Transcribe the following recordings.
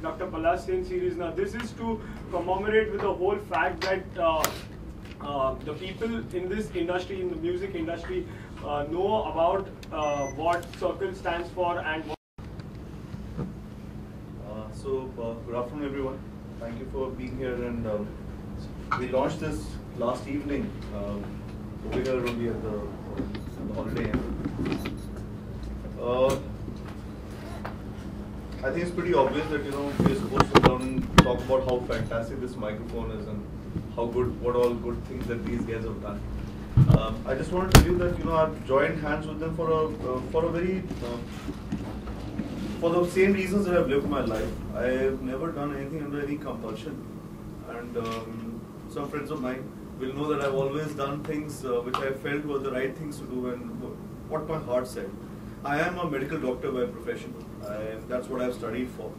Dr. Palash Sen series. Now this is to commemorate with the whole fact that the people in this industry, in the music industry, know about what Circle stands for and what. Good afternoon, everyone. Thank you for being here. And we launched this last evening over here only at the Holiday Inn. I think it's pretty obvious that we're supposed to sit down and talk about how fantastic this microphone is and how good, what all good things that these guys have done. I just want to tell you that I've joined hands with them for a very for the same reasons that I've lived my life. I've never done anything under any compulsion, and some friends of mine will know that I've always done things which I felt were the right things to do and what my heart said. I am a medical doctor by profession. That's what I've studied for.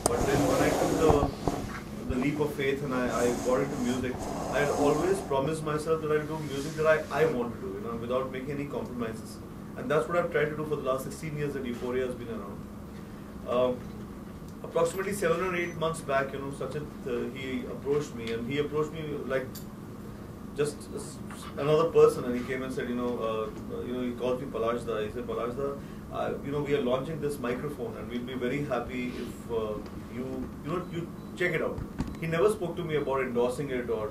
But then when I took the leap of faith and I got into music, I had always promised myself that I'll do music that I want to do, without making any compromises. And that's what I've tried to do for the last 16 years that Euphoria has been around. Approximately 7 or 8 months back, Sachin, he approached me, and he approached me like just another person, and he came and said, he called me Palashda. He said, Palashda, we are launching this microphone, and we'll be very happy if you check it out. He never spoke to me about endorsing it or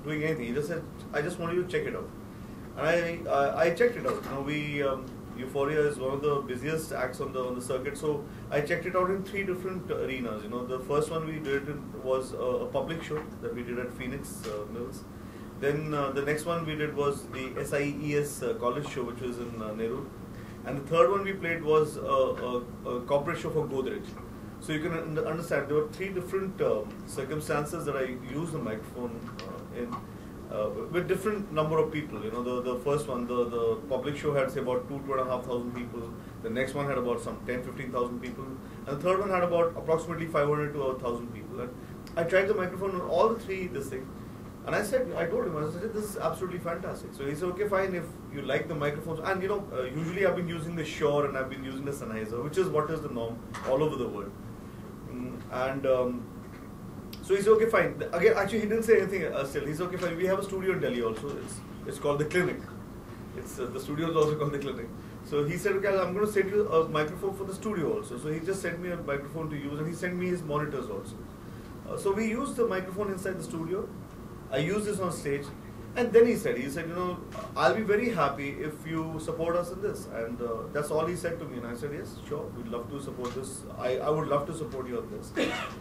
doing anything. He just said, I just want you to check it out. And I checked it out. Euphoria is one of the busiest acts on the circuit, so I checked it out in 3 different arenas. The first one we did was a public show that we did at Phoenix Mills. Then the next one we did was the SIES college show, which was in Nehru. And the third one we played was a corporate show for Godrej. So you can understand there were 3 different circumstances that I used the microphone in. With different number of people, the first one, the public show had say about 2,500 people. The next one had about some 10,000-15,000 people, and the third one had about approximately 500 to 1,000 people. And I tried the microphone on all the 3 this thing, and I told him, I said, this is absolutely fantastic. So he said, okay, fine, if you like the microphones, and usually I've been using the Shure and I've been using the Sennheiser, which is what is the norm all over the world, so he said, okay, fine. Again, actually, he didn't say anything still. He said, okay, fine. We have a studio in Delhi also. It's called The Clinic. The studio is also called The Clinic. So he said, okay, I'm going to send you a microphone for the studio also. So he just sent me a microphone to use, and he sent me his monitors also. So we used the microphone inside the studio. I used this on stage. And then he said, I'll be very happy if you support us in this. And that's all he said to me. And I said, yes, sure, we'd love to support this. I would love to support you on this.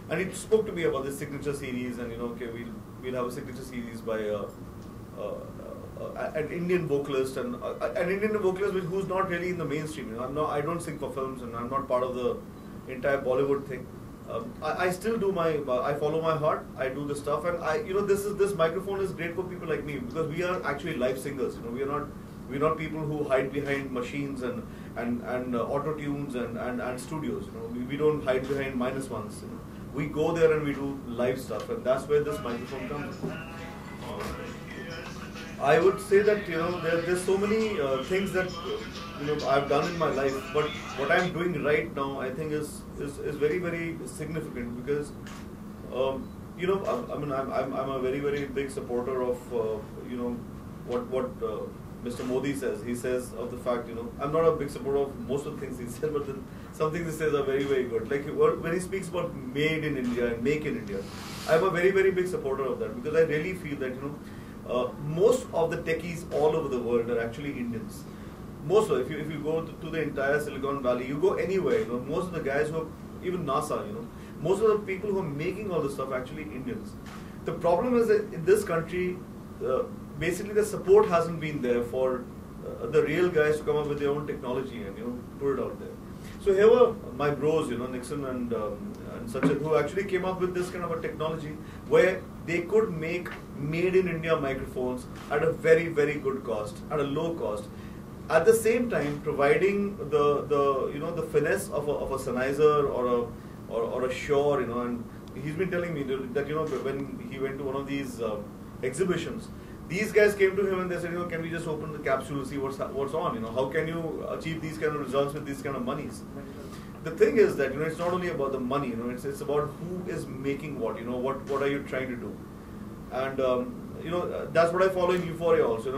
And he spoke to me about this signature series, and okay, we'll have a signature series by an Indian vocalist, and an Indian vocalist who's not really in the mainstream. I don't sing for films, and I'm not part of the entire Bollywood thing. I still do I follow my heart. I do the stuff, and this microphone is great for people like me because we are actually live singers. We're not people who hide behind machines and auto tunes and studios. We don't hide behind -1s. We go there and we do live stuff, and that's where this microphone comes. I would say that there's so many things that I've done in my life, but what I'm doing right now I think is very, very significant because I'm a very, very big supporter of what Mr. Modi says. He says of the fact I'm not a big supporter of most of the things he says, but then some things he says are very, very good. Like when he speaks about made in India and make in India, I'm a very, very big supporter of that because I really feel that most of the techies all over the world are actually Indians. Most of, if you go to the entire Silicon Valley, you go anywhere, most of the guys who are, even NASA, most of the people who are making all this stuff are actually Indians. The problem is that in this country, basically the support hasn't been there for the real guys to come up with their own technology and put it out there. So here were my bros, Nixon and Sachin, who actually came up with this kind of a technology where they could make made in India microphones at a very, very good cost, at a low cost. At the same time, providing the finesse of a Sennheiser or a Shure, and he's been telling me that when he went to one of these exhibitions, these guys came to him and they said, can we just open the capsule and see what's on? How can you achieve these kind of results with these kind of monies? the thing is that it's not only about the money. It's about who is making what. What are you trying to do, and that's what I follow in Euphoria also.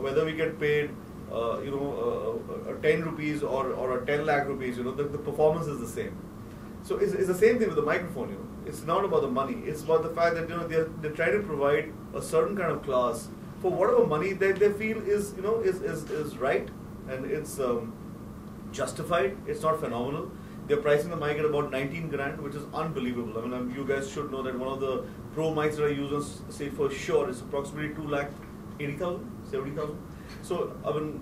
Whether we get paid 10 rupees or a 10 lakh rupees, the performance is the same. So it's the same thing with the microphone. It's not about the money. It's about the fact that they're trying to provide a certain kind of class for whatever money they feel is right, and it's justified. It's not phenomenal. They're pricing the mic at about 19 grand, which is unbelievable. I mean, you guys should know that one of the pro mics that I use on say for sure is approximately 2,80,000, 70,000. So I mean,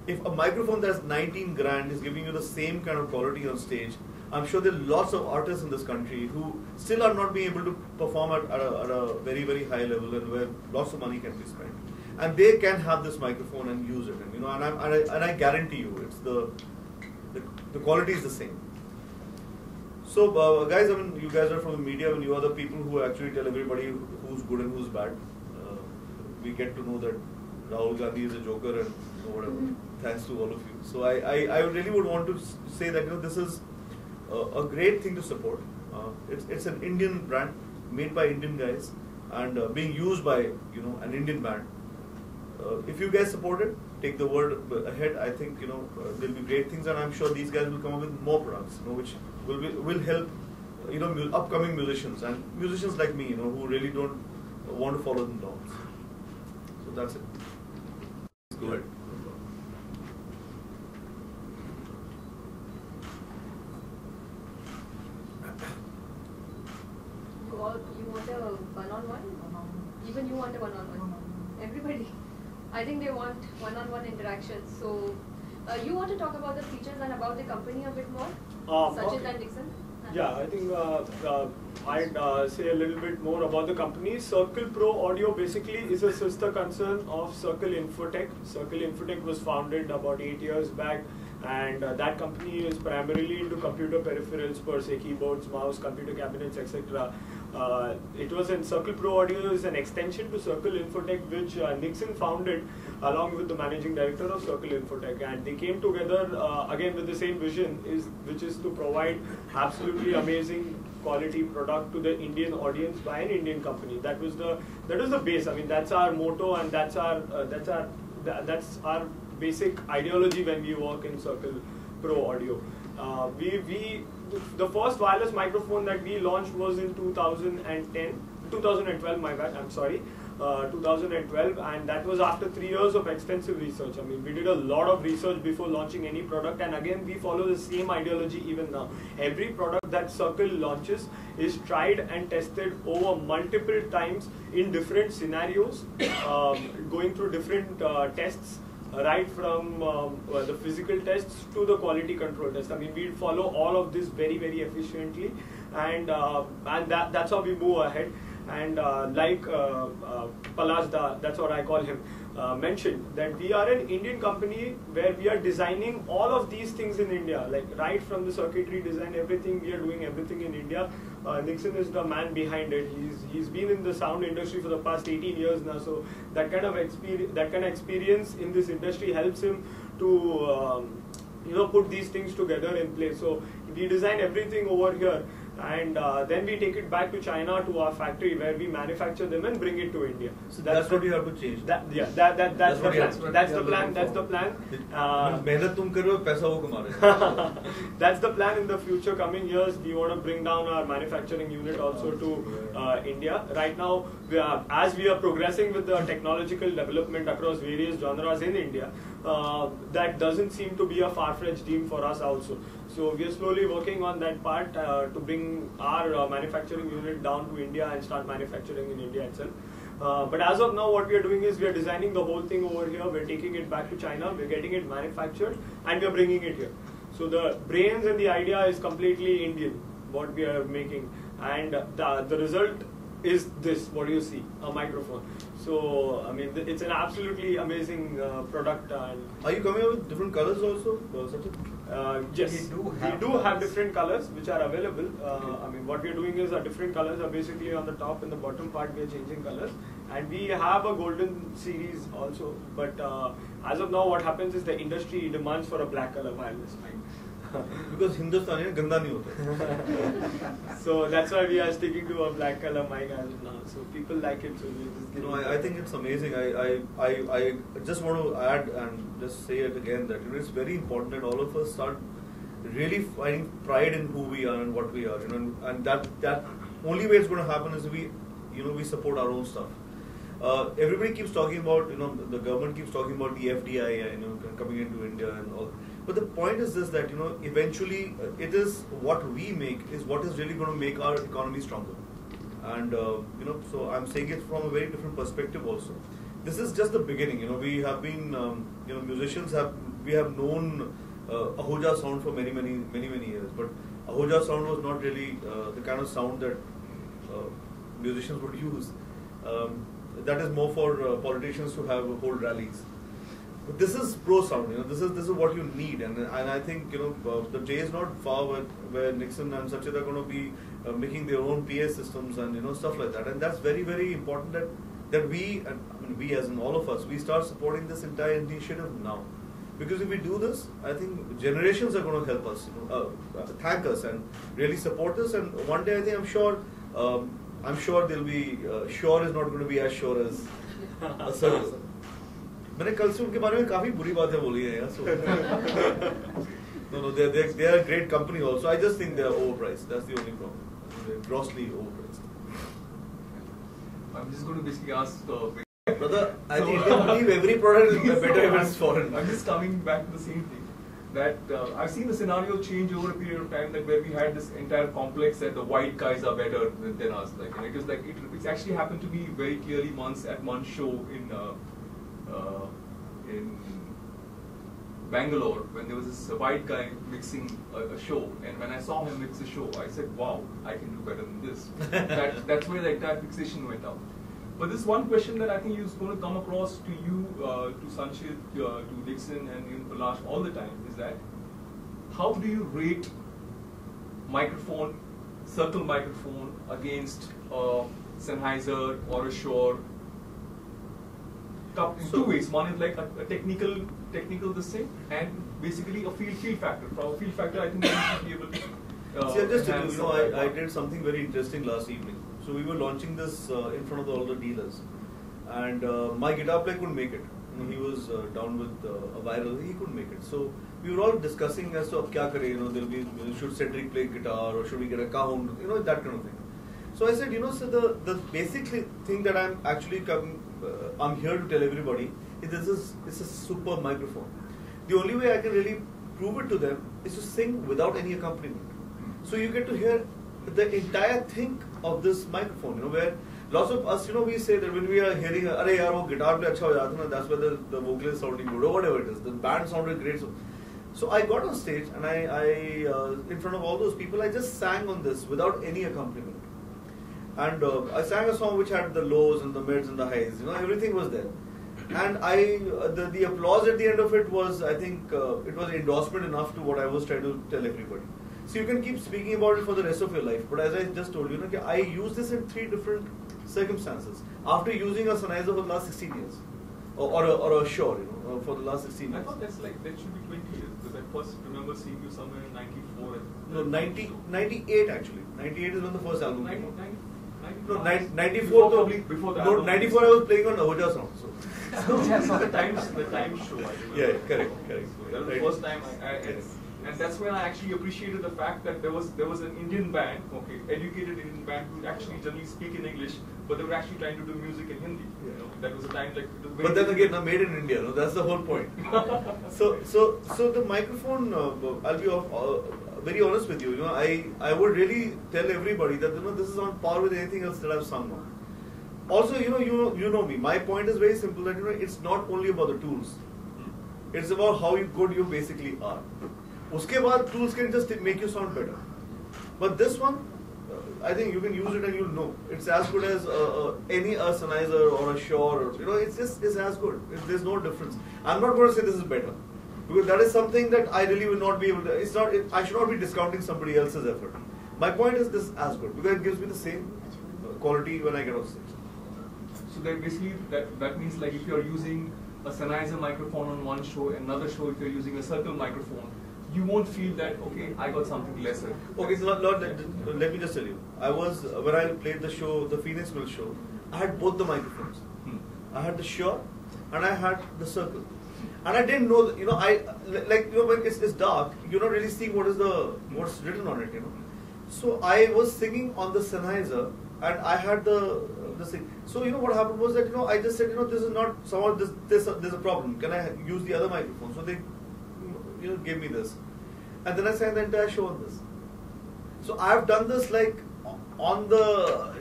if a microphone that's 19 grand is giving you the same kind of quality on stage, I'm sure there are lots of artists in this country who still are not being able to perform at a very, very high level, and where lots of money can be spent. And they can have this microphone and use it, and I guarantee you, it's the quality is the same. So guys, I mean, you guys are from the media, and you are the people who actually tell everybody who's good and who's bad. We get to know that Rahul Gandhi is a joker and whatever. Thanks to all of you. So I really would want to say that this is a great thing to support. It's an Indian brand made by Indian guys and being used by an Indian band. If you guys support it, take the word ahead. I think there'll be great things, and I'm sure these guys will come up with more products, which will help upcoming musicians and musicians like me, who really don't want to follow the norms. So that's it. Go ahead. You want a one-on-one? Even you want a one-on-one? Everybody. I think they want one-on-one interactions. So, you want to talk about the features and about the company a bit more? Sachit and Dixon? Yeah, I think I'd say a little bit more about the company. Circle Pro Audio basically is a sister concern of Circle Infotech. Circle Infotech was founded about 8 years back, and that company is primarily into computer peripherals per se, keyboards, mouse, computer cabinets, etc. It was in Circle Pro Audio is an extension to Circle Infotech, which Nixon founded along with the managing director of Circle Infotech, and they came together again with the same vision, which is to provide absolutely amazing quality product to the Indian audience by an Indian company. That was the base. I mean, that's our motto, and that's our basic ideology when we work in Circle Pro Audio. The first wireless microphone that we launched was in 2012, my bad, I'm sorry, 2012, and that was after 3 years of extensive research. I mean, we did a lot of research before launching any product, and again, we follow the same ideology even now. Every product that Circle launches is tried and tested over multiple times in different scenarios, going through different tests. Right from the physical tests to the quality control test. I mean, we follow all of this very, very efficiently, and that's how we move ahead. And like Palashda, that's what I call him, mentioned, that we are an Indian company where we are designing all of these things in India, like right from the circuitry design, everything, we are doing everything in India. Nixon is the man behind it. He's been in the sound industry for the past 18 years now, so that kind of experience in this industry helps him to put these things together in place. So we design everything over here, and then we take it back to China, to our factory, where we manufacture them and bring it to India. So that's what you have to change. That's the plan. That's the plan. That's the plan in the future coming years. We want to bring down our manufacturing unit also to India. Right now, as we are progressing with the technological development across various genres in India, that doesn't seem to be a far-fetched dream for us also. So we are slowly working on that part to bring our manufacturing unit down to India and start manufacturing in India itself. But as of now, what we are doing is we are designing the whole thing over here. We're taking it back to China. We're getting it manufactured, and we're bringing it here. So the brains and the idea is completely Indian, what we are making, and the result is this, what you see, a microphone. So, I mean, it's an absolutely amazing product. And are you coming up with different colors also, Sachin? Yes, we do have different colors which are available. I mean, what we are doing is our different colors are basically on the top and the bottom part we are changing colors. And we have a golden series also. But as of now, what happens is the industry demands for a black color wireless mic. because Hindustani ganda nahi hota. So that's why we are sticking to a black color mic as of now. So people like it, so we just give it. I think it's amazing. I just want to add and just say it again that it's very important that all of us start really finding pride in who we are and what we are. And that only way it's going to happen is we support our own stuff. Everybody keeps talking about, the government keeps talking about the FDI, coming into India and all. But the point is this, that, eventually it is what we make is what is really going to make our economy stronger. And, so I'm saying it from a very different perspective also. This is just the beginning, we have been, musicians we have known Ahuja sound for many years. But Ahuja sound was not really the kind of sound that musicians would use. That is more for politicians to hold rallies. But this is pro sound, this is what you need, and I think the day is not far where Nixon and Sachit are going to be making their own PA systems and stuff like that, and that's very important that we, and I mean we as in all of us, we start supporting this entire initiative now, because if we do this, I think generations are going to help us, thank us and really support this, and one day I think I'm sure they'll be sure is not going to be as sure as a certain. मैंने कल से उनके बारे में काफी बुरी बातें बोली हैं यार. No, they are a great company also. I just think they are overpriced. That's the only problem. They're grossly overpriced. I'm just going to basically ask. Brother, I think I believe every product is better if it's foreign. I'm just coming back to the same thing. That I've seen the scenario change over a period of time, that where we had this entire complex that the white guys are better than us. Because it's actually happened to me very clearly once at one show in Bangalore, when there was this white guy mixing a show, and when I saw him mix a show, I said, "Wow, I can do better than this." That's where the entire fixation went out. But this one question that I think is going to come across to you, to Sanchit, to Dixon, and even Palash all the time is that how do you rate circle microphone against a Sennheiser or a Shure? In two ways. One is like a technical this thing, and basically a feel factor. From a feel factor, I think we should be able to. I did something very interesting last evening. So we were launching this in front of all the dealers, and my guitar player couldn't make it. He was down with a viral. He couldn't make it. So we were all discussing as to kya kare. There'll be should Cedric play guitar or should we get a cajon? That kind of thing. So I said, so the basic thing that I'm actually I'm here to tell everybody is it's a super microphone. The only way I can really prove it to them is to sing without any accompaniment. So you get to hear the entire thing of this microphone, where lots of us, we say that when we are hearing, "Arey yaar, wo guitar pe acha ho jata na," that's where the vocal is sounding good or whatever it is. The band sounded great. So I got on stage and I in front of all those people, I just sang on this without any accompaniment. And I sang a song which had the lows and the mids and the highs, everything was there. And the applause at the end of it was, I think, it was endorsement enough to what I was trying to tell everybody. So you can keep speaking about it for the rest of your life, but as I just told you, I use this in 3 different circumstances. After using a Sennheiser for the last 16 years, or a Shure, for the last 16 years. I thought that should be 20 years, because I first remember seeing you somewhere in 94. No, 98 actually. 98 is when the first album came out. No, 94 probably before that. No, 94 I was playing on Ahuja sound. So the time show. I remember. Yeah, correct. So that was the first time and that's when I actually appreciated the fact that there was an Indian band, educated Indian band who actually generally speak in English, but they were actually trying to do music in Hindi. That was a time it was very. But then again, made in India. That's the whole point. So the microphone. I'll be very honest with you. I would really tell everybody that this is on par with anything else that I've sung on. Also, you know me. My point is very simple. That it's not only about the tools. It's about how good you basically are. Uske baad tools can just make you sound better. But this one, I think you can use it and you'll know. It's as good as any Sennheiser or a Shure. It's as good. There's no difference. I'm not going to say this is better, because that is something that I really will not be able to. I should not be discounting somebody else's effort. My point is this is as good, because it gives me the same quality when I get on stage. So then basically that means if you're using a Sennheiser microphone on one show, another show if you're using a circle microphone, you won't feel that, okay, I got something lesser. Okay, so let me just tell you. I was, when I played the show, the Phoenix Mill show, I had both the microphones. I had the Shure and I had the Circle. And I didn't know, when it's dark, you're not really seeing what's written on it, So I was singing on the Sennheiser and I had the thing. So what happened was that I just said this is not somehow there's a problem. Can I use the other microphone? So they gave me this, and then I sang the entire show on this. So I've done this like on the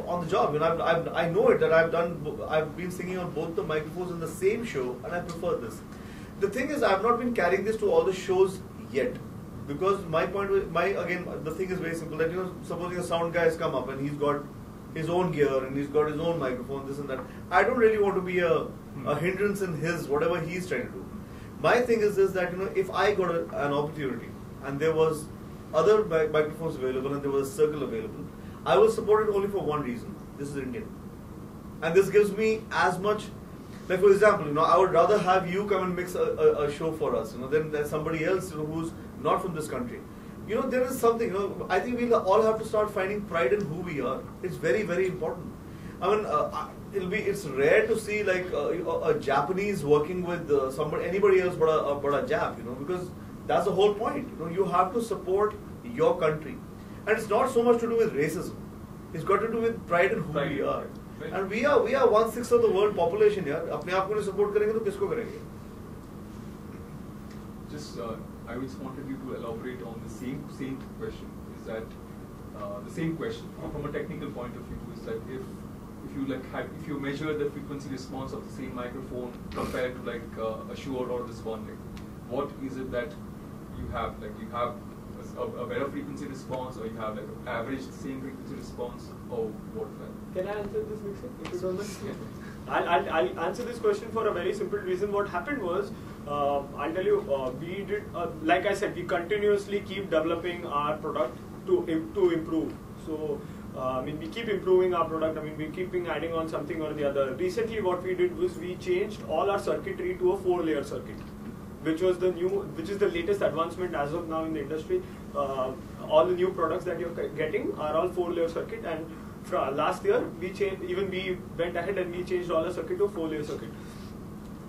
on the job. I know it that I've been singing on both the microphones in the same show, and I prefer this. The thing is, I've not been carrying this to all the shows yet. Because the thing is very simple that supposing a sound guy has come up and he's got his own gear and he's got his own microphone, this and that. I don't really want to be a hindrance in his whatever he's trying to do. My thing is this that if I got an opportunity and there was other microphones available and there was a Circle available, I will support it only for one reason. This is Indian, and this gives me as much. Like for example, I would rather have you come and mix a show for us, than somebody else who's not from this country. There is something, I think we'll all have to start finding pride in who we are. It's very, very important. I mean, it's rare to see like a Japanese working with anybody else but a Jap, because that's the whole point. You have to support your country. And it's not so much to do with racism. It's got to do with pride in who we are. Right. And we are 1/6 of the world population here. अपने आप को नहीं support करेंगे तो किसको करेंगे? Just I just wanted you to elaborate on the same question. Is that the same question from a technical point of view? Is that if you measure the frequency response of the same microphone compared to like a Shure or this one, what is it that you have? Like you have a better frequency response, or you have like an average same frequency response, or what? Can I answer this, Mixer? If you don't mind? Yeah. I'll answer this question for a very simple reason. What happened was, I'll tell you, we did, like I said, we continuously keep developing our product to improve. So, we keep improving our product. We keep adding on something or the other. Recently, what we did was we changed all our circuitry to a 4-layer circuit, which is the latest advancement as of now in the industry. All the new products that you're getting are all 4-layer circuit, and last year we went ahead and we changed all the circuit to a 4-layer circuit.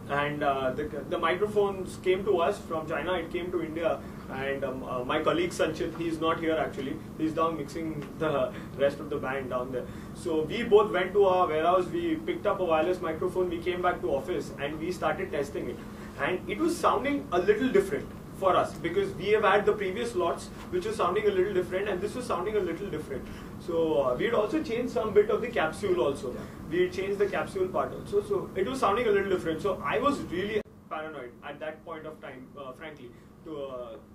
And the microphones came to us from China. It came to India, and my colleague Sanchit, he's not here actually. He's down mixing the rest of the band down there. So we both went to our warehouse. We picked up a wireless microphone. We came back to office and we started testing it. And it was sounding a little different for us because we have had the previous lots which was sounding a little different, and this was sounding a little different. So we had also changed some bit of the capsule also. Yeah. We changed the capsule part also. So it was sounding a little different. So I was really paranoid at that point of time, frankly,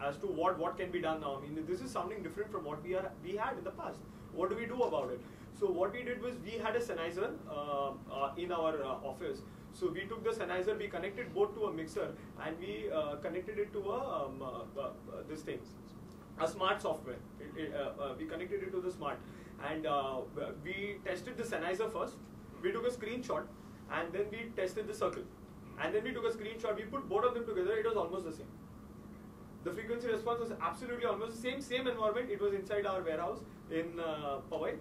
as to what can be done now. This is sounding different from what we had in the past. What do we do about it? So what we did was we had a Sennheiser in our office. So we took the Sennheiser, we connected both to a mixer, and we connected it to a smart software. We connected it to the smart, and we tested the Sennheiser first. We took a screenshot, and then we tested the Circle, and then we took a screenshot. We put both of them together. It was almost the same. The frequency response was absolutely almost the same environment. It was inside our warehouse in Powai.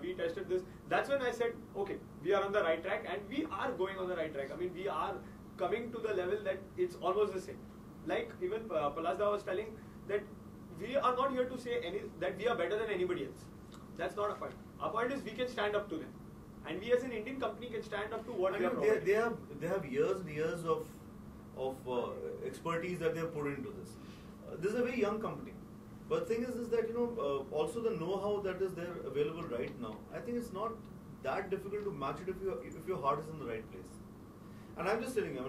We tested this. That's when I said, okay, we are on the right track, and we are going on the right track. We are coming to the level that it's almost the same. Like even Palashda was telling that we are not here to say that we are better than anybody else. That's not our point. Our point is we can stand up to them, and we as an Indian company can stand up to what they are providing. They have years and years of expertise that they have put into this. This is a very young company. But the thing is that also the know-how that is there available right now. I think it's not that difficult to match it if your heart is in the right place. And I'm just telling you,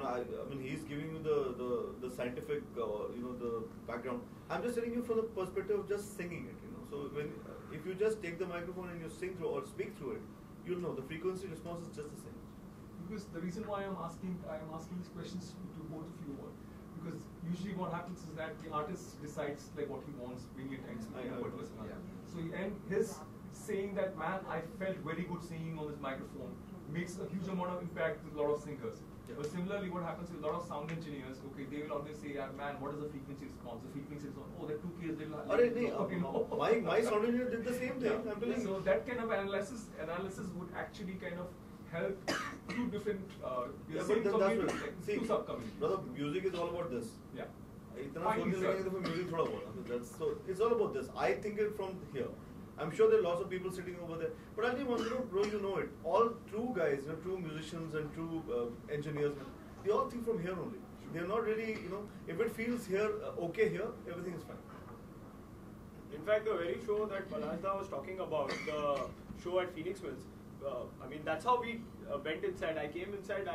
he's giving you the scientific the background. I'm just telling you from the perspective of just singing it. So if you just take the microphone and you sing through or speak through it, you'll know the frequency response is just the same. Because the reason why I'm asking these questions to both of you all, because usually what happens is that the artist decides like what he wants many times. So and his saying that, man, I felt very good singing on this microphone, makes a huge amount of impact with a lot of singers. Yeah. But similarly, what happens with a lot of sound engineers, okay, they will always say, "Yeah, man, what is the frequency response? The frequency response, oh, that 2K is little." My sound engineer did the same thing. Yeah. I'm telling So you. that kind of analysis would actually kind of help two different, Yeah, same but then that's community, what, like see, two sub-communities. brother, music is all about this. Yeah. इतना Fine, सोचने sir. लगेंगे तो फिर music थोड़ा बोलना. That's so. It's all about this. I think it from here. I'm sure there are lots of people sitting over there. But I'll tell you one, bro, you know it. All true guys, true musicians and true engineers, they all think from here only. They're not really, if it feels here, okay here, everything is fine. In fact, the very show that Palajda was talking about, the show at Phoenix Mills, I mean, that's how we went inside. I came inside,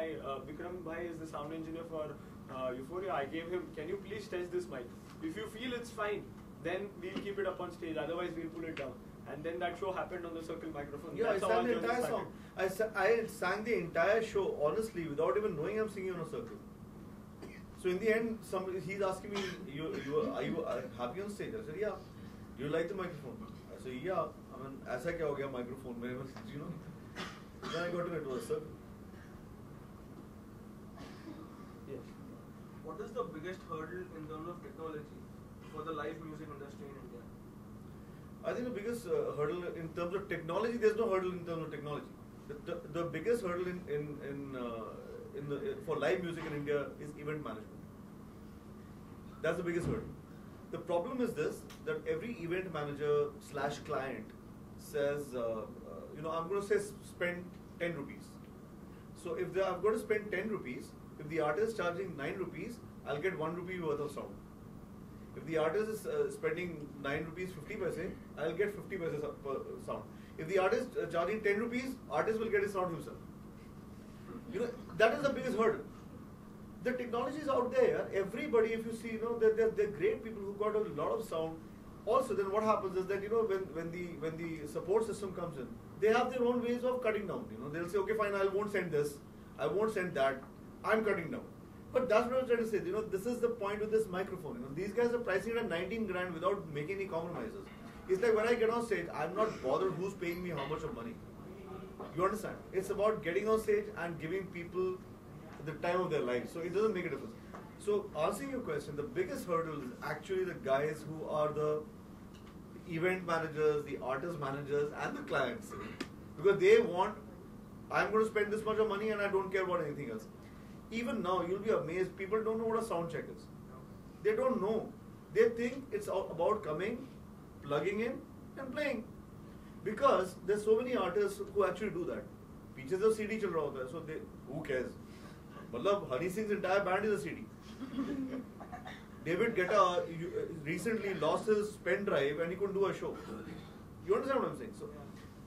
Vikram Bhai is the sound engineer for Euphoria. I gave him, can you please test this mic? If you feel it's fine, then we'll keep it up on stage, otherwise we'll pull it down. And then that show happened on the Circle microphone. Yeah, That's I how sang our the journey entire started. song. I sang the entire show, honestly, without even knowing I'm singing on a circle. So in the end, he's asking me, are you happy on stage? I said, yeah. Do you like the microphone? I said, yeah. I mean, ऐसा क्या हो गया microphone में? Then I got to it was circle. Yes. What is the biggest hurdle in terms of technology for the live music industry in India? I think the biggest hurdle in terms of technology, there's no hurdle in terms of technology. The biggest hurdle for live music in India is event management. That's the biggest hurdle. The problem is this, that every event manager / client says, I'm going to say spend 10 rupees. So if I'm going to spend 10 rupees, if the artist is charging 9 rupees, I'll get 1 rupee worth of sound. If the artist is spending 9 rupees 50 paise, I'll get 50 paise per sound. If the artist is charging 10 rupees, artist will get his sound himself. That is the biggest hurdle. The technology is out there. Everybody, if you see, they're great people who got a lot of sound. Also, then what happens is that when the support system comes in, they have their own ways of cutting down. They'll say, okay, fine, I won't send this, I won't send that. I'm cutting down. But that's what I'm trying to say. This is the point with this microphone. These guys are pricing it at 19 grand without making any compromises. It's like when I get on stage, I'm not bothered who's paying me how much of money. You understand? It's about getting on stage and giving people the time of their life. So it doesn't make a difference. So answering your question, the biggest hurdle is actually the guys who are the event managers, the artist managers, and the clients. Because they want, I'm going to spend this much of money and I don't care about anything else. Even now, you'll be amazed, people don't know what a sound check is. They don't know. They think it's about coming, plugging in, and playing. Because there's so many artists who actually do that. Pieces of CD chal raha hota hai, so who cares? Matlab, Honey Singh's entire band is a CD. David Guetta recently lost his pen drive and he couldn't do a show. You understand what I'm saying?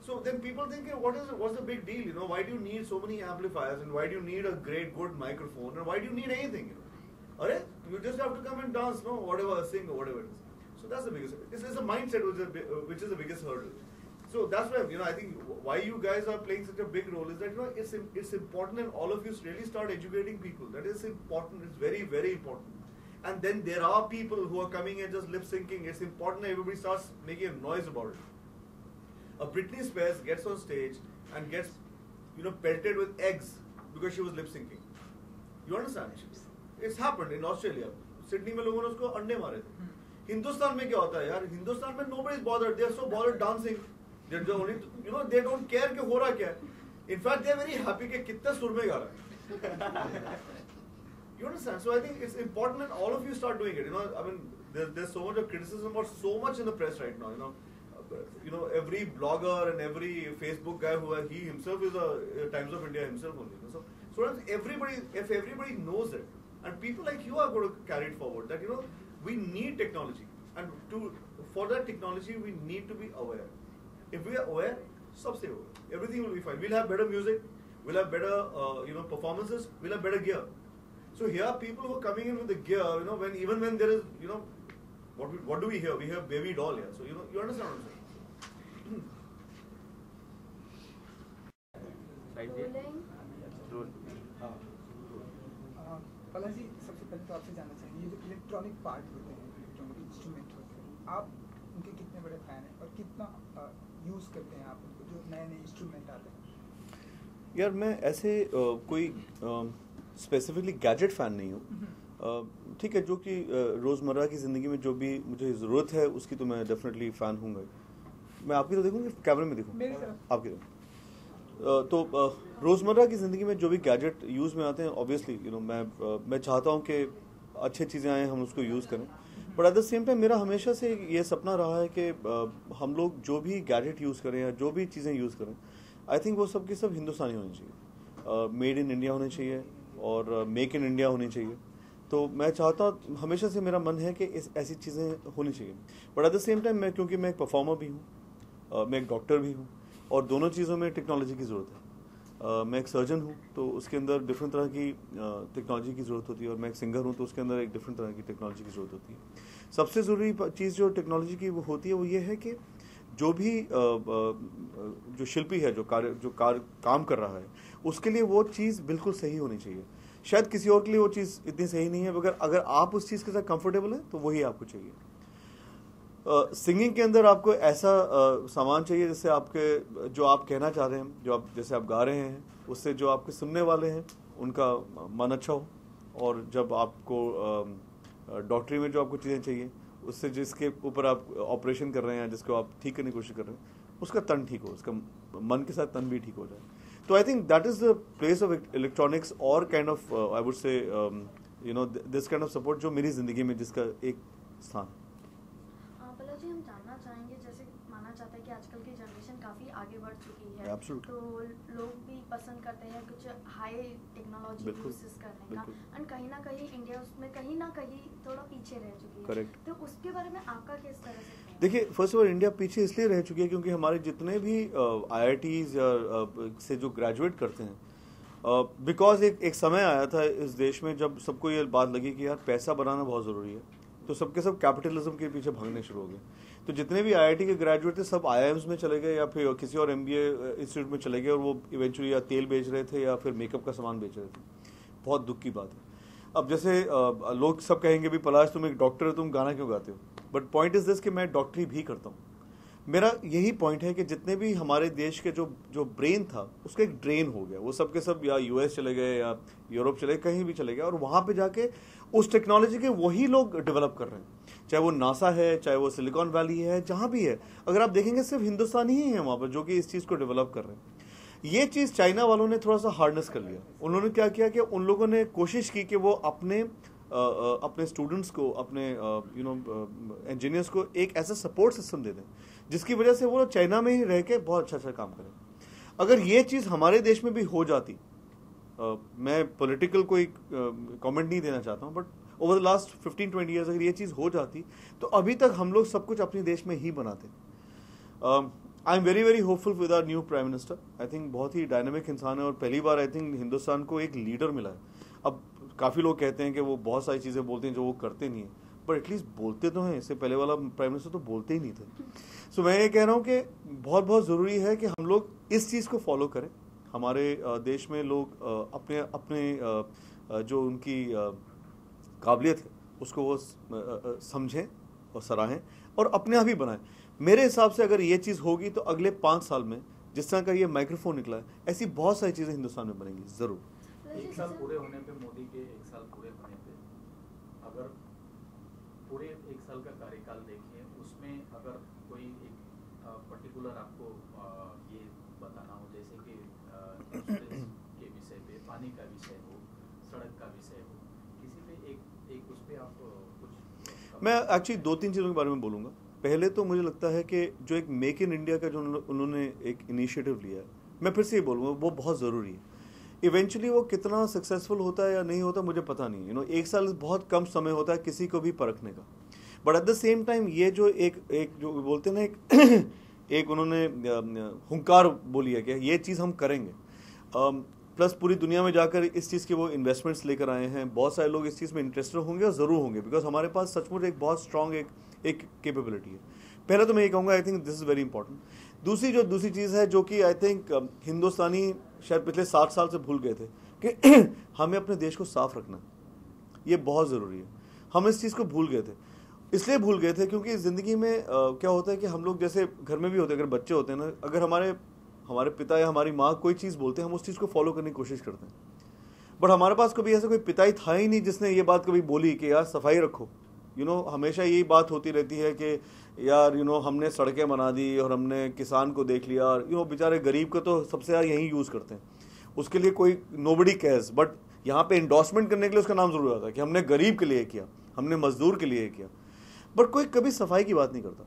So then people think, what's the big deal? Why do you need so many amplifiers and why do you need a great good microphone and why do you need anything? You just have to come and dance, whatever, sing or whatever it is. So that's the biggest. It's a mindset which is the biggest hurdle. So that's why I think why you guys are playing such a big role is that it's important and all of you really start educating people. That is important. It's very, very important. And then there are people who are coming and just lip syncing. It's important that everybody starts making a noise about it. A Britney Spears gets on stage and gets pelted with eggs because she was lip syncing. You understand? It's happened in Australia. Sydney में लोगों ने उसको अंडे मारे थे. हिंदुस्तान में क्या होता है यार? हिंदुस्तान में nobody is bothered. They are so bothered dancing. They're the only, they don't care कि हो रहा क्या है. In fact, they are very happy कि कितना सुर में गा रहा है. You understand? So I think it's important that all of you start doing it. I mean, there's so much of criticism or so much in the press right now. Every blogger and every Facebook guy he himself is a Times of India himself only. So if everybody knows it, and people like you are going to carry it forward, that we need technology, and for that technology we need to be aware. If we are aware, everything will be fine. We'll have better music, we'll have better performances, we'll have better gear. So here people who are coming in with the gear, even when there is, what do we hear? We hear Baby Doll here. So you understand what I'm saying? पला जी, सबसे पहले तो आपसे जानना चाहिए ये जो electronic part होते हैं, इलेक्ट्रॉनिक इंस्ट्रूमेंट होते हैं, आप उनके कितने बड़े फैन हैं और कितना यूज़ करते हैं आप उनको, जो नए नए इंस्ट्रूमेंट आते हैं? यार मैं ऐसे कोई स्पेसिफिकली गैजेट फ़ैन नहीं हूँ। ठीक है, जो कि रोज़मर्रा की ज़िंदगी में जो भी मुझे ज़रूरत है उसकी तो मैं डेफिनेटली फ़ैन हूँगा। मैं आपकी तो देखूँगी, कैमरे में देखूँ आपकी तो रोज़मर्रा की ज़िंदगी में जो भी गैजेट यूज़ में आते हैं, ऑब्वियसली मैं चाहता हूँ कि अच्छी चीज़ें आएँ, हम उसको यूज़ करें। But at the same time मेरा हमेशा से ये सपना रहा है कि हम लोग जो भी गैजेट यूज़ करें या जो भी चीज़ें यूज़ करें, आई थिंक वो सब की सब हिंदुस्तानी होनी चाहिए, मेड इन इंडिया होनी चाहिए और मेक इन इंडिया होनी चाहिए। तो मैं चाहता हूँ, हमेशा से मेरा मन है कि ऐसी चीज़ें होनी चाहिए। But at the same time क्योंकि मैं एक परफॉर्मर भी हूँ, मैं एक डॉक्टर भी हूँ और दोनों चीज़ों में टेक्नोलॉजी की ज़रूरत है। मैं एक सर्जन हूँ तो उसके अंदर डिफरेंट तरह की टेक्नोलॉजी की ज़रूरत होती है, और मैं एक सिंगर हूँ तो उसके अंदर एक डिफरेंट तरह की टेक्नोलॉजी की ज़रूरत होती है। सबसे ज़रूरी चीज़ जो टेक्नोलॉजी की वो होती है वो ये है कि जो भी जो शिल्पी है, जो काम कर रहा है, उसके लिए वो चीज़ बिल्कुल सही होनी चाहिए। शायद किसी और के लिए वो चीज़ इतनी सही नहीं है, मगर अगर आप उस चीज़ के साथ कंफर्टेबल हैं तो वही आपको चाहिए। सिंगिंग के अंदर आपको ऐसा सामान चाहिए जिससे आपके जो आप कहना चाह रहे हैं, जैसे आप गा रहे हैं, उससे जो आपके सुनने वाले हैं उनका मन अच्छा हो, और जब आपको डॉक्टरी में जो आपको चीज़ें चाहिए उससे जिसके ऊपर आप ऑपरेशन कर रहे हैं, जिसको आप ठीक करने की कोशिश कर रहे हैं, उसका तन ठीक हो, उसका मन के साथ तन भी ठीक हो जाए। तो I think that is the place of electronics और kind of I would say this kind of support जो मेरी ज़िंदगी में जिसका एक स्थान। जी हम जानना चाहेंगे, जैसे माना जाता है कि आजकल की जनरेशन काफ़ी आगे बढ़ चुकी है, Absolutely. तो लोग भी पसंद करते हैं कुछ हाई टेक्नोलॉजी यूज करने का, एंड कहीं ना कहीं इंडिया उसमें कहीं ना कहीं थोड़ा पीछे रह चुकी है। Correct. तो उसके बारे में आपका किस तरह से? देखिए, फर्स्ट ऑफ ऑल इंडिया पीछे इसलिए रह चुकी है क्योंकि हमारे जितने भी IITs या से जो ग्रेजुएट करते हैं, बिकॉज एक समय आया था इस देश में जब सबको ये बात लगी कि यार पैसा बनाना बहुत ज़रूरी है, तो सबके सब कैपिटलिज्म के पीछे भागने शुरू हो गए। तो जितने भी IIT के ग्रेजुएट थे सब IIMs में चले गए या फिर किसी और MBA इंस्टीट्यूट में चले गए, और वो इवेंचुअली या तेल बेच रहे थे या फिर मेकअप का सामान बेच रहे थे। बहुत दुख की बात है। अब जैसे लोग सब कहेंगे भी पलाश तुम एक डॉक्टर हो, तुम गाना क्यों गाते हो? बट पॉइंट इज दिस कि मैं डॉक्टरी भी करता हूँ। मेरा यही पॉइंट है कि जितने भी हमारे देश के जो ब्रेन था उसका एक ड्रेन हो गया, वो सब के सब या US चले गए या यूरोप चले गए, कहीं भी चले गए, और वहाँ पे जाके उस टेक्नोलॉजी के वही लोग डेवलप कर रहे हैं, चाहे वो नासा है, चाहे वो सिलिकॉन वैली है, जहाँ भी है। अगर आप देखेंगे सिर्फ हिंदुस्तानी ही है वहाँ पर जो कि इस चीज़ को डेवलप कर रहे हैं। ये चीज़ चाइना वालों ने थोड़ा सा हार्डनेस कर लिया। उन्होंने क्या किया कि उन लोगों ने कोशिश की कि वो अपने स्टूडेंट्स को, अपने इंजीनियर्स को एक ऐसा सपोर्ट सिस्टम दे दें जिसकी वजह से वो चाइना में ही रह के बहुत अच्छा काम करें। अगर ये चीज़ हमारे देश में भी हो जाती, मैं पॉलिटिकल कोई कमेंट नहीं देना चाहता हूँ, but over the last 15-20 years अगर ये चीज़ हो जाती तो अभी तक हम लोग सब कुछ अपने देश में ही बनाते। I am very very hopeful with our new prime minister. I think बहुत ही डायनामिक इंसान है, और पहली बार आई थिंक हिंदुस्तान को एक लीडर मिला है। अब काफ़ी लोग कहते हैं कि वो बहुत सारी चीज़ें बोलते हैं जो वो करते नहीं हैं, पर एटलीस्ट बोलते तो हैं। इससे पहले वाला प्राइम मिनिस्टर तो बोलते ही नहीं थे। सो मैं ये कह रहा हूँ कि बहुत बहुत ज़रूरी है कि हम लोग इस चीज़ को फॉलो करें। हमारे देश में लोग अपने अपने जो उनकी काबिलियत है उसको वो समझें और सराहें और अपने आप ही बनाएं। मेरे हिसाब से अगर ये चीज़ होगी तो अगले 5 साल में जिस तरह का ये माइक्रोफोन निकला है, ऐसी बहुत सारी चीज़ें हिंदुस्तान में बनेंगी ज़रूर। 1 साल पूरे होने पे, मोदी के 1 साल पूरे होने पे, अगर पूरे 1 साल का कार्यकाल देखें, उसमें अगर कोई एक पर्टिकुलर आपको ये बताना हो, जैसे कि एक्सप्रेस के विषय पे, पानी का विषय हो, सड़क का विषय हो, किसी पे एक उस पर आप कुछ। मैं एक्चुअली 2-3 चीज़ों के बारे में बोलूँगा। पहले तो मुझे लगता है कि जो एक मेक इन इंडिया का जो उन्होंने एक इनिशिएटिव लिया है, मैं फिर से ये बोलूँगा वो बहुत ज़रूरी है। इवेंचुअली वो कितना सक्सेसफुल होता है या नहीं होता मुझे पता नहीं। 1 साल बहुत कम समय होता है किसी को भी परखने का। But at the same time ये जो एक जो बोलते हैं ना, एक उन्होंने हुंकार बोली है कि ये चीज़ हम करेंगे। प्लस पूरी दुनिया में जाकर इस चीज़ के वो इन्वेस्टमेंट्स लेकर आए हैं। बहुत सारे लोग इस चीज़ में इंटरेस्टेड होंगे और ज़रूर होंगे, बिकॉज हमारे पास सचमुच एक बहुत स्ट्रॉन्ग एक कैपेबिलिटी है। पहले तो मैं ये कहूँगा, I think this is very important. दूसरी चीज़ है जो कि आई थिंक हिंदुस्तानी शायद पिछले 60 साल से भूल गए थे कि हमें अपने देश को साफ रखना, ये बहुत ज़रूरी है। हम इस चीज़ को भूल गए थे। इसलिए भूल गए थे क्योंकि ज़िंदगी में क्या होता है कि हम लोग जैसे घर में भी होते हैं, अगर बच्चे होते हैं ना, अगर हमारे पिता या हमारी माँ कोई चीज़ बोलते हैं, हम उस चीज़ को फॉलो करने की कोशिश करते हैं। बट हमारे पास कभी ऐसा कोई पिता ही था ही नहीं जिसने ये बात कभी बोली कि यार सफाई रखो। हमेशा यही बात होती रहती है कि यार हमने सड़कें बना दी और हमने किसान को देख लिया, बेचारे गरीब को तो सबसे ज़्यादा यही यूज़ करते हैं, उसके लिए कोई नोबडी केयर्स। बट यहाँ पे इंडोर्समेंट करने के लिए उसका नाम जरूर आता है कि हमने गरीब के लिए किया, हमने मजदूर के लिए किया, बट कोई कभी सफाई की बात नहीं करता।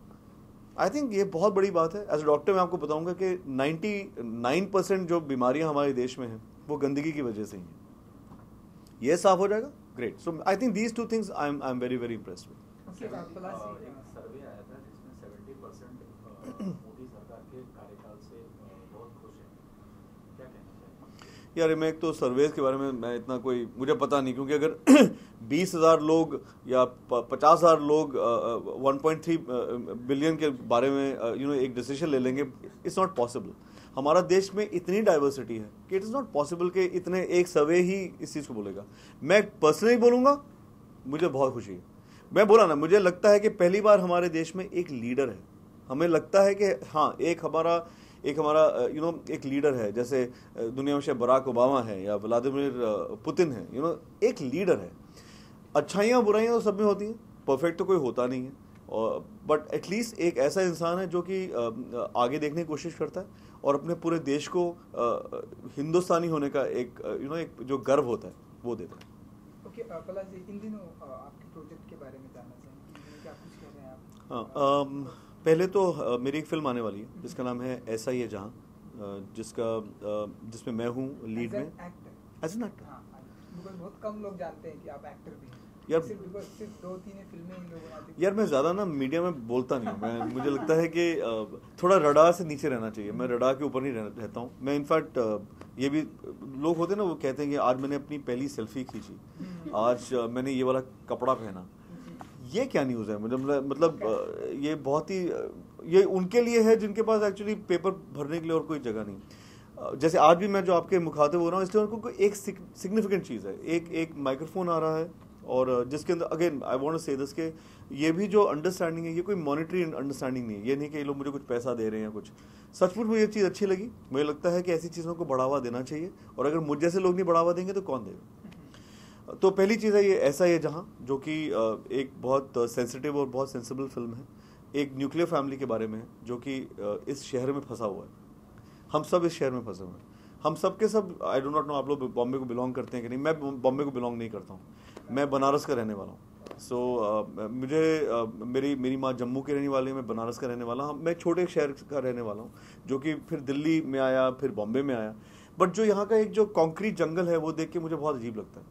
आई थिंक ये बहुत बड़ी बात है। एज ए डॉक्टर मैं आपको बताऊंगा कि 99% जो बीमारियां हमारे देश में हैं वो गंदगी की वजह से ही हैं। ये साफ हो जाएगा, great. So I think these two things I am very very impressed with. एक सर्वे आया था जिसमें 70% मोदी सरकार के कार्यकाल से बहुत खुश हैं, क्या कहना चाहिए? यार मैं एक तो सर्वेज के बारे में मैं इतना कोई मुझे पता नहीं, क्योंकि अगर 20,000 लोग या 50,000 लोग 1.3 बिलियन के बारे में एक डिसीजन ले लेंगे, इट्स नॉट पॉसिबल। हमारा देश में इतनी डाइवर्सिटी है कि इट इज़ नॉट पॉसिबल कि इतने एक सर्वे ही इस चीज़ को बोलेगा। मैं पर्सनली बोलूँगा, मुझे बहुत खुशी है। मैं बोला ना, मुझे लगता है कि पहली बार हमारे देश में एक लीडर है। हमें लगता है कि हाँ, एक हमारा एक लीडर है, जैसे दुनिया में शायद बराक ओबामा है या व्लादिमीर पुतिन है। एक लीडर है। अच्छाइयाँ बुराइयाँ तो सब में होती हैं, परफेक्ट तो कोई होता नहीं है, और बट एटलीस्ट एक ऐसा इंसान है जो कि आगे देखने की कोशिश करता है और अपने पूरे देश को हिंदुस्तानी होने का एक जो गर्व होता है वो देता है। ओके, पलाश जी, इन दिनों आपके प्रोजेक्ट के बारे में जानना चाहेंगे, क्या कुछ कह रहे हैं आप? हाँ, पहले तो मेरी एक फिल्म आने वाली है जिसका नाम है ऐसा ही है जहाँ, जिसमें मैं हूँ लीड में एज एन एक्टर। बहुत कम लोग जानते हैं कि आप एक्टर भी हैं। यार सिर्फ 2-3 फिल्में इन लोगों ने। यार मैं ज़्यादा ना मीडिया में बोलता नहीं हूँ। मुझे लगता है कि थोड़ा रडार से नीचे रहना चाहिए। मैं रडार के ऊपर नहीं रहता हूँ। मैं इनफैक्ट ये भी लोग होते हैं ना, वो कहते हैं कि आज मैंने अपनी पहली सेल्फी खींची, आज मैंने ये वाला कपड़ा पहना। ये क्या न्यूज़ है? मतलब ये बहुत ही ये उनके लिए है जिनके पास एक्चुअली पेपर भरने के लिए और कोई जगह नहीं। जैसे आज भी मैं जो आपके मुखातिब हो रहा हूँ, इसलिए उनको एक सिग्निफिकेंट चीज़ है, एक माइक्रोफोन आ रहा है और जिसके अंदर अगेन आई वांट टू से दिस के ये भी जो अंडरस्टैंडिंग है, ये कोई मॉनेटरी अंडरस्टैंडिंग नहीं है। ये नहीं कि ये लोग मुझे कुछ पैसा दे रहे हैं कुछ। सचमुच मुझे ये चीज़ अच्छी लगी। मुझे लगता है कि ऐसी चीज़ों को बढ़ावा देना चाहिए, और अगर मुझ जैसे लोग नहीं बढ़ावा देंगे तो कौन देगा? तो पहली चीज़ है ये ऐसा ही है जहाँ, जो कि एक बहुत सेंसिटिव और बहुत सेंसिबल फिल्म है। एक न्यूक्लियर फैमिली के बारे में है जो कि इस शहर में फंसा हुआ है। हम सब इस शहर में फंसे हुए हैं, हम सब के सब। आई डो नॉट नो आप लोग बॉम्बे को बिलोंग करते हैं कि नहीं। मैं बॉम्बे को बिलोंग नहीं करता हूँ, मैं बनारस का रहने वाला हूँ। सो मुझे मेरी माँ जम्मू की रहने वाली है, मैं बनारस का रहने वाला हूँ। मैं छोटे शहर का रहने वाला हूँ जो कि फिर दिल्ली में आया, फिर बॉम्बे में आया। बट जो यहाँ का एक जो कॉन्क्रीट जंगल है वो देख के मुझे बहुत अजीब लगता है,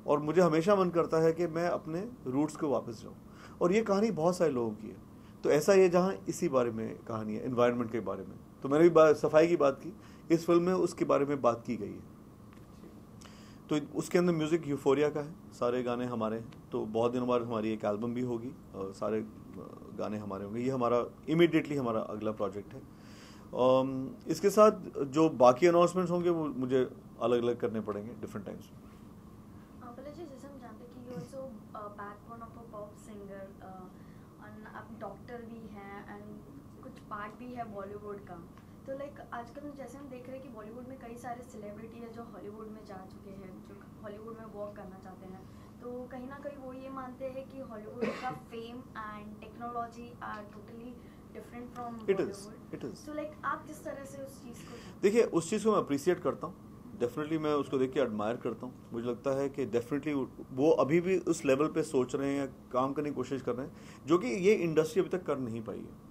और मुझे हमेशा मन करता है कि मैं अपने रूट्स को वापस जाऊँ। और ये कहानी बहुत सारे लोगों की है। तो ऐसा ये जहाँ इसी बारे में कहानी है, एनवायरनमेंट के बारे में। तो मैंने भी सफाई की बात की, इस फिल्म में उसके बारे में बात की गई है। तो उसके अंदर म्यूज़िक यूफोरिया का है, सारे गाने हमारे हैं। तो बहुत दिनों बाद हमारी एक एल्बम भी होगी और सारे गाने हमारे होंगे। ये हमारा इमीडिएटली हमारा अगला प्रोजेक्ट है। इसके साथ जो बाकी अनाउंसमेंट्स होंगे वो मुझे अलग अलग करने पड़ेंगे डिफरेंट टाइम्स। जैसे हम जानते हैं कि you also backbone of a pop singer, आप डॉक्टर भी हैं एंड कुछ पार्ट भी है बॉलीवुड का। तो लाइक आजकल जैसे हम देख रहे हैं कि बॉलीवुड में कई सारे सेलिब्रिटी है जो हॉलीवुड में जा चुके हैं, जो हॉलीवुड में वर्क करना चाहते हैं। तो कहीं ना कहीं वो ये मानते हैं कि हॉलीवुड का fame and technology are totally different from Bollywood. It is. तो लाइक आप किस तरह से उस चीज़ को देखिए, उस चीज़ को मैं अप्रिशिएट करता हूँ। डेफिनेटली मैं उसको देख के एडमायर करता हूँ। मुझे लगता है कि डेफिनेटली वो अभी भी उस लेवल पे सोच रहे हैं या काम करने की कोशिश कर रहे हैं, जो कि ये इंडस्ट्री अभी तक कर नहीं पाई है।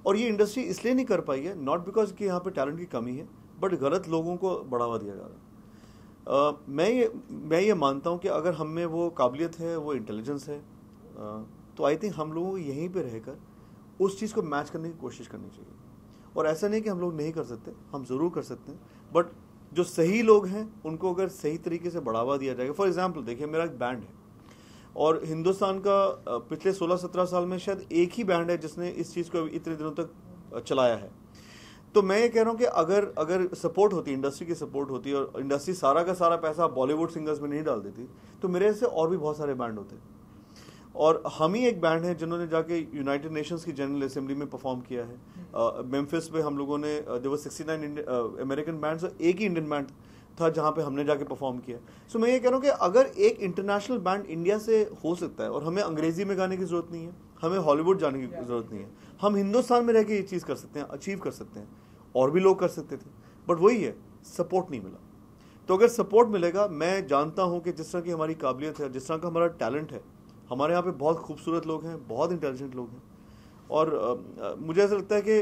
और ये इंडस्ट्री इसलिए नहीं कर पाई है, नॉट बिकॉज कि यहाँ पे टैलेंट की कमी है, बट गलत लोगों को बढ़ावा दिया जा रहा है। मैं ये मानता हूँ कि अगर हम में वो काबिलियत है, वो इंटेलिजेंस है, तो आई थिंक हम लोगों को यहीं पे रहकर उस चीज़ को मैच करने की कोशिश करनी चाहिए। और ऐसा नहीं कि हम लोग नहीं कर सकते, हम ज़रूर कर सकते हैं, बट जो सही लोग हैं उनको अगर सही तरीके से बढ़ावा दिया जाएगा। फॉर एग्जाम्पल देखिए, मेरा एक बैंड है और हिंदुस्तान का पिछले 16-17 साल में शायद एक ही बैंड है जिसने इस चीज़ को इतने दिनों तक चलाया है। तो मैं ये कह रहा हूँ कि अगर सपोर्ट होती, इंडस्ट्री की सपोर्ट होती और इंडस्ट्री सारा का सारा पैसा बॉलीवुड सिंगर्स में नहीं डाल देती, तो मेरे से और भी बहुत सारे बैंड होते। और हम ही एक बैंड है जिन्होंने जाके यूनाइटेड नेशंस की जनरल असेंबली में परफॉर्म किया है। मेम्फिस में हम लोगों ने देयर वर 69 अमेरिकन बैंड्स और एक ही इंडियन बैंड था जहाँ पे हमने जाके परफॉर्म किया। सो मैं ये कह रहा हूँ कि अगर एक इंटरनेशनल बैंड इंडिया से हो सकता है, और हमें अंग्रेजी में गाने की जरूरत नहीं है, हमें हॉलीवुड जाने की जरूरत नहीं है, हम हिंदुस्तान में रह के ये चीज़ कर सकते हैं, अचीव कर सकते हैं। और भी लोग कर सकते थे, बट वही है, सपोर्ट नहीं मिला। तो अगर सपोर्ट मिलेगा, मैं जानता हूँ कि जिस तरह की हमारी काबिलियत है, जिस तरह का हमारा टैलेंट है, हमारे यहाँ पे बहुत खूबसूरत लोग हैं, बहुत इंटेलिजेंट लोग हैं। और मुझे ऐसा लगता है कि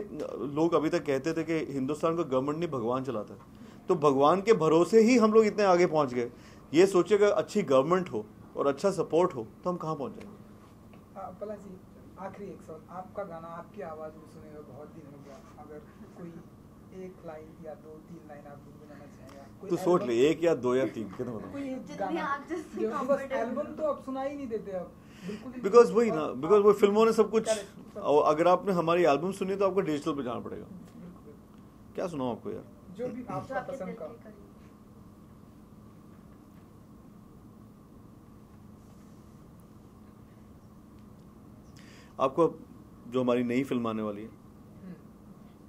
लोग अभी तक कहते थे कि हिंदुस्तान को गवर्नमेंट नहीं भगवान चलाता है, तो भगवान के भरोसे ही हम लोग इतने आगे पहुँच गए। ये सोचे कि अच्छी गवर्नमेंट हो और अच्छा सपोर्ट हो तो हम कहाँ पहुँच जाएंगे। पला जी, आखिरी एक सवाल, आपका गाना आपकी आवाज़ में सुने हुए बहुत दिन हो गया, अगर कोई एक लाइन या 2-3 लाइन आप गुनगुनाना चाहेंगे? तो सोच ले, 1 या 2 या 3 कितना बताऊं? कोई एक गाना, बस एल्बम तो आप सुना ही नहीं देते अब बिल्कुल। बिकॉज वही ना, बिकॉज वो फिल्मों ने सब कुछ, और अगर आपने हमारी एल्बम सुनी तो आपको डिजिटल पे जाना पड़ेगा। क्या सुनाऊं आपको यार? जो भी आपका पसंद का। आपको जो हमारी नई फिल्म आने वाली है,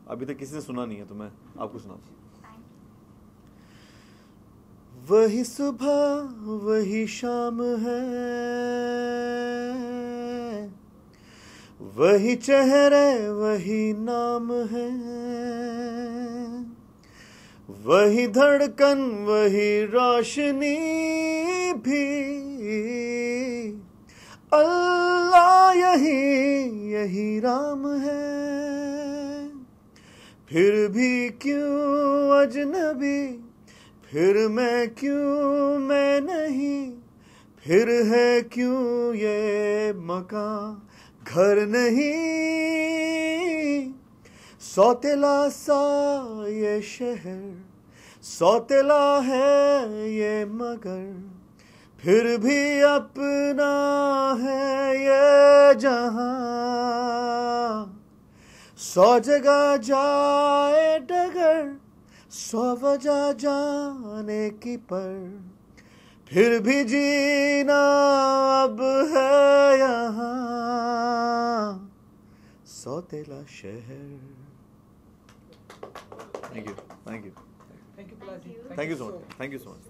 अभी तक किसी ने सुना नहीं है, तो मैं आपको सुनाऊं। वही सुबह वही शाम है, वही चेहरे वही नाम है, वही धड़कन वही रोशनी भी, अल्लाह यही राम है। फिर भी क्यों अजनबी, फिर मैं क्यों मैं नहीं, फिर है क्यों ये मकान घर नहीं, सौतेला सा ये शहर, सौतेला है ये मगर, फिर भी अपना है ये जहां। 100 जगह जाए डगर, 100 वजह जाने की, पर फिर भी जीना अब है यहाँ सौतेला शहर। Thank you, thank you, thank you पला जी, thank you so much, thank you so much.